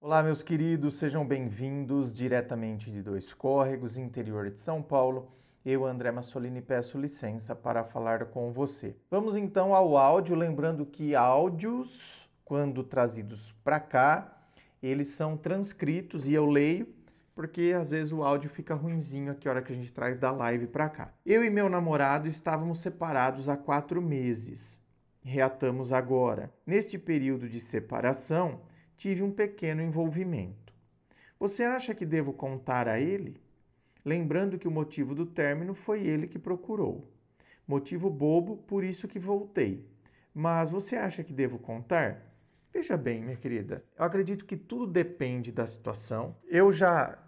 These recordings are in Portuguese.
Olá, meus queridos, sejam bem-vindos diretamente de Dois Córregos, interior de São Paulo. Eu, André Massolini, peço licença para falar com você. Vamos então ao áudio, lembrando que áudios, quando trazidos para cá, eles são transcritos e eu leio, porque às vezes o áudio fica ruinzinho aqui a hora que a gente traz da live para cá. Eu e meu namorado estávamos separados há 4 meses. Reatamos agora. Neste período de separação, tive um pequeno envolvimento. Você acha que devo contar a ele? Lembrando que o motivo do término foi ele que procurou. Motivo bobo, por isso que voltei. Mas você acha que devo contar? Veja bem, minha querida, eu acredito que tudo depende da situação. Eu já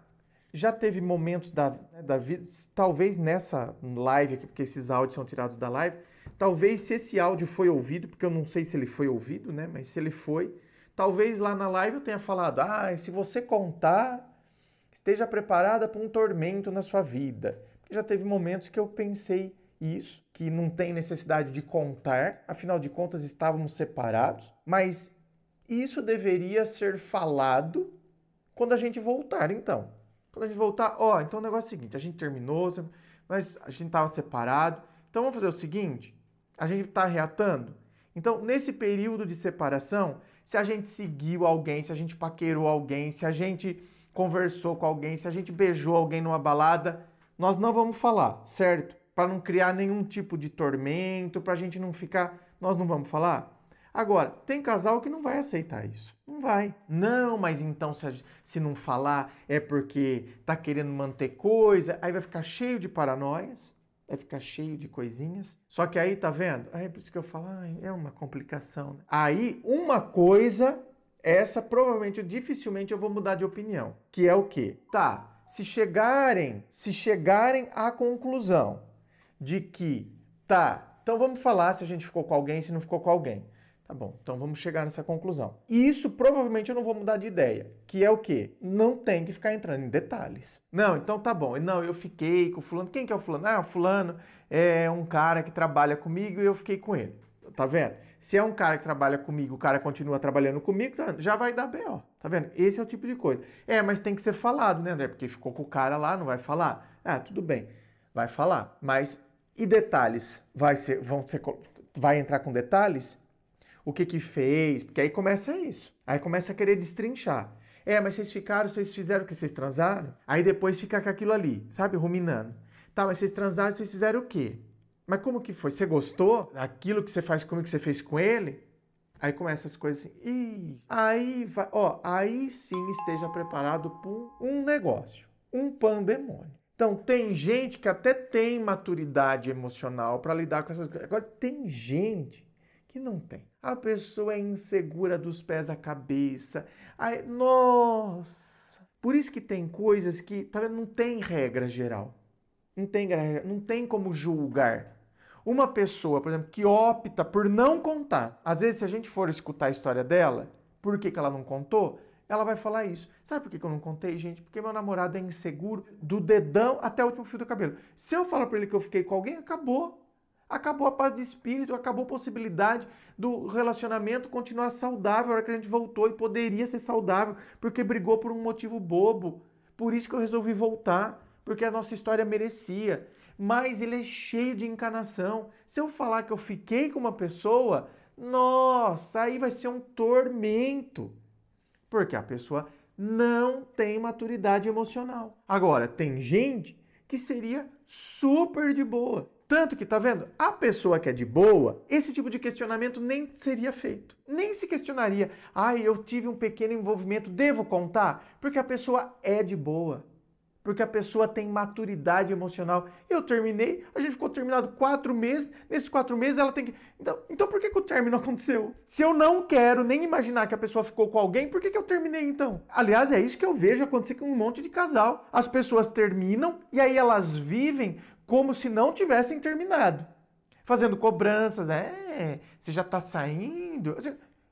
teve momentos da vida, talvez nessa live aqui, porque esses áudios são tirados da live, talvez se esse áudio foi ouvido, porque eu não sei se ele foi ouvido, né? Mas se ele foi, talvez lá na live eu tenha falado, se você contar, esteja preparada para um tormento na sua vida. Porque já teve momentos que eu pensei isso, que não tem necessidade de contar, afinal de contas estávamos separados, mas isso deveria ser falado quando a gente voltar, então. Quando a gente voltar, então o negócio é o seguinte, a gente terminou, mas a gente estava separado, então vamos fazer o seguinte, a gente está reatando. Então, nesse período de separação, se a gente seguiu alguém, se a gente paquerou alguém, se a gente conversou com alguém, se a gente beijou alguém numa balada, nós não vamos falar, certo? Para não criar nenhum tipo de tormento, para a gente não ficar... Nós não vamos falar? Agora, tem casal que não vai aceitar isso. Não vai. Não, mas então se não falar é porque tá querendo manter coisa, aí vai ficar cheio de paranoias. Vai ficar cheio de coisinhas. Só que aí, tá vendo? É por isso que eu falo, é uma complicação. Né? Aí, uma coisa, essa provavelmente, dificilmente eu vou mudar de opinião. Que é o quê? Tá, se chegarem à conclusão de que, então vamos falar se a gente ficou com alguém, se não ficou com alguém. Tá bom, então vamos chegar nessa conclusão. Isso provavelmente eu não vou mudar de ideia. Que é o quê? Não tem que ficar entrando em detalhes. Não, então tá bom. Não, eu fiquei com o fulano. Quem que é o fulano? O fulano é um cara que trabalha comigo e eu fiquei com ele. Tá vendo? Se é um cara que trabalha comigo, o cara continua trabalhando comigo, já vai dar B.O. Tá vendo? Esse é o tipo de coisa. Mas tem que ser falado, né, André? Porque ficou com o cara lá, não vai falar? Tudo bem. Vai falar. Mas e detalhes? Vai entrar com detalhes? O que fez, porque aí começa isso. Aí começa a querer destrinchar. Mas vocês fizeram o que? Vocês transaram? Aí depois fica com aquilo ali, sabe? Ruminando. Tá, mas vocês transaram, vocês fizeram o quê? Mas como que foi? Você gostou daquilo que você faz comigo, que você fez com ele? Aí começa as coisas assim. Aí vai, aí sim esteja preparado para um negócio. Um pandemônio. Então, tem gente que até tem maturidade emocional para lidar com essas coisas. Agora, tem gente que não tem. A pessoa é insegura dos pés à cabeça. Nossa! Por isso que tem coisas que não tem regra geral. Não tem como julgar. Uma pessoa, por exemplo, que opta por não contar. Às vezes, se a gente for escutar a história dela, por que ela não contou? Ela vai falar isso. Sabe por que eu não contei, gente? Porque meu namorado é inseguro do dedão até o último fio do cabelo. Se eu falar pra ele que eu fiquei com alguém, acabou. Acabou a paz de espírito, acabou a possibilidade do relacionamento continuar saudável a hora que a gente voltou e poderia ser saudável, porque brigou por um motivo bobo. Por isso que eu resolvi voltar, porque a nossa história merecia. Mas ele é cheio de encanação. Se eu falar que eu fiquei com uma pessoa, nossa, aí vai ser um tormento. Porque a pessoa não tem maturidade emocional. Agora, tem gente que seria super de boa. Tanto que, tá vendo? A pessoa que é de boa, esse tipo de questionamento nem seria feito. Nem se questionaria. Eu tive um pequeno envolvimento, devo contar? Porque a pessoa é de boa. Porque a pessoa tem maturidade emocional. Eu terminei, a gente ficou terminado 4 meses. Nesses 4 meses ela tem que... Então por que o término aconteceu? Se eu não quero nem imaginar que a pessoa ficou com alguém, por que eu terminei então? Aliás, é isso que eu vejo acontecer com um monte de casal. As pessoas terminam e aí elas vivem como se não tivessem terminado. Fazendo cobranças, você já tá saindo...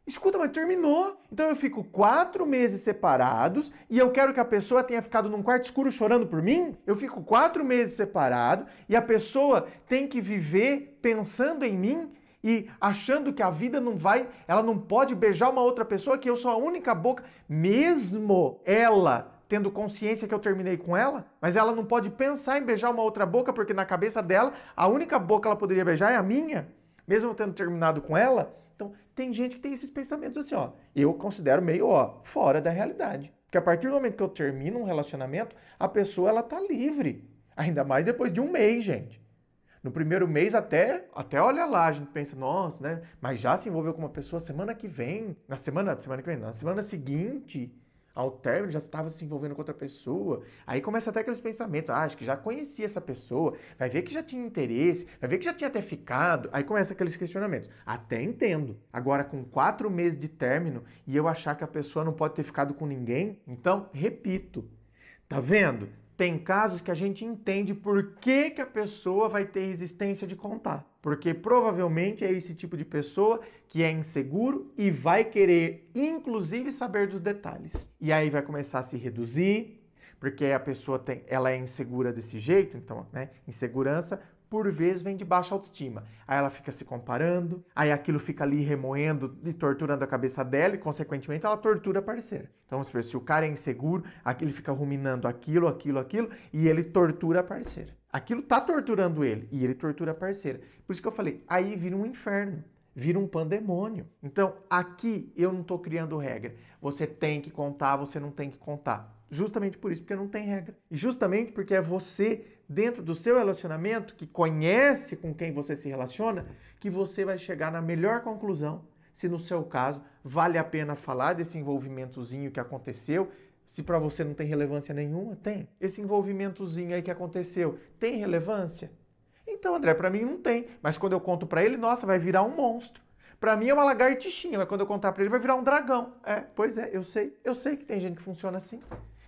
Escuta, mas terminou. Então eu fico 4 meses separados e eu quero que a pessoa tenha ficado num quarto escuro chorando por mim? Eu fico 4 meses separado e a pessoa tem que viver pensando em mim e achando que a vida não vai, ela não pode beijar uma outra pessoa, que eu sou a única boca, mesmo ela tendo consciência que eu terminei com ela, mas ela não pode pensar em beijar uma outra boca, porque na cabeça dela, a única boca que ela poderia beijar é a minha, mesmo eu tendo terminado com ela. Então, tem gente que tem esses pensamentos assim, ó, eu considero meio, ó, fora da realidade. Porque a partir do momento que eu termino um relacionamento, a pessoa, ela tá livre. Ainda mais depois de um mês, gente. No primeiro mês até olha lá, a gente pensa, nossa, né? Mas já se envolveu com uma pessoa semana que vem, na semana que vem, na semana seguinte, ao término, já estava se envolvendo com outra pessoa. Aí começa até aqueles pensamentos, acho que já conhecia essa pessoa, vai ver que já tinha interesse, vai ver que já tinha até ficado. Aí começa aqueles questionamentos. Até entendo. Agora, com 4 meses de término, e eu achar que a pessoa não pode ter ficado com ninguém, então, repito, tá vendo? Tem casos que a gente entende por que a pessoa vai ter resistência de contar. Porque provavelmente é esse tipo de pessoa que é inseguro e vai querer, inclusive, saber dos detalhes. E aí vai começar a se reduzir, porque a pessoa ela é insegura desse jeito, então, né? Insegurança, por vezes, vem de baixa autoestima. Aí ela fica se comparando, aí aquilo fica ali remoendo e torturando a cabeça dela e, consequentemente, ela tortura a parceira. Então, vamos supor, se o cara é inseguro, ele fica ruminando aquilo, e ele tortura a parceira. Aquilo tá torturando ele e ele tortura a parceira. Por isso que eu falei, aí vira um inferno. Vira um pandemônio. Então, aqui eu não estou criando regra. Você tem que contar, você não tem que contar. Justamente por isso, porque não tem regra. E justamente porque é você, dentro do seu relacionamento, que conhece com quem você se relaciona, que você vai chegar na melhor conclusão. Se no seu caso, vale a pena falar desse envolvimentozinho que aconteceu. Se para você não tem relevância nenhuma, tem. Esse envolvimentozinho aí que aconteceu, tem relevância? Então, André, para mim não tem. Mas quando eu conto para ele, nossa, vai virar um monstro. Para mim é uma lagartixinha, mas quando eu contar para ele vai virar um dragão. Pois é, eu sei. Eu sei que tem gente que funciona assim.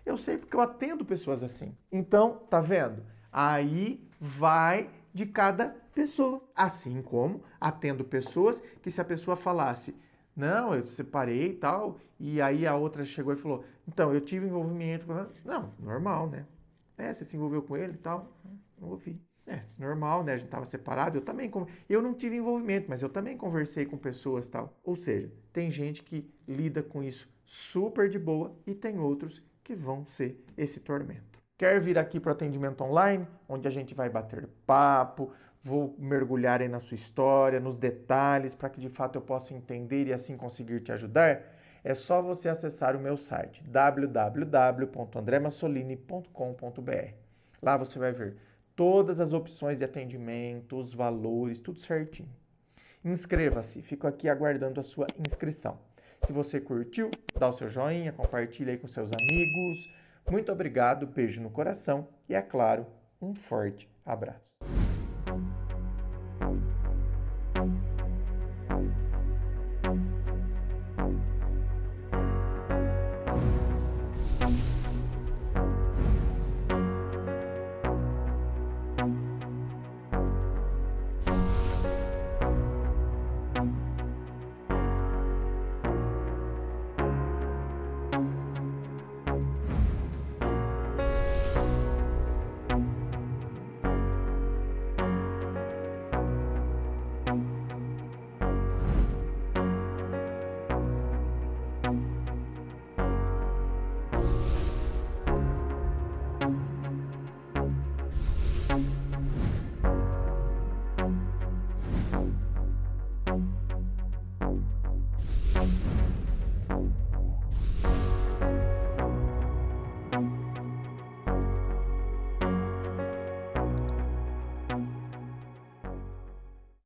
Eu sei porque eu atendo pessoas assim. Então, tá vendo? Aí vai de cada pessoa. Assim como atendo pessoas que, se a pessoa falasse, não, eu separei e tal, e aí a outra chegou e falou, então, eu tive envolvimento com... Não, normal, né? Você se envolveu com ele e tal, não ouvi. Normal, né? A gente estava separado, eu não tive envolvimento, mas eu também conversei com pessoas e tal. Ou seja, tem gente que lida com isso super de boa e tem outros que vão ser esse tormento. Quer vir aqui para o atendimento online, onde a gente vai bater papo, vou mergulhar aí na sua história, nos detalhes, para que de fato eu possa entender e assim conseguir te ajudar? É só você acessar o meu site, www.andremassolini.com.br. Lá você vai ver todas as opções de atendimento, os valores, tudo certinho. Inscreva-se, fico aqui aguardando a sua inscrição. Se você curtiu, dá o seu joinha, compartilha aí com seus amigos. Muito obrigado, beijo no coração e, é claro, um forte abraço.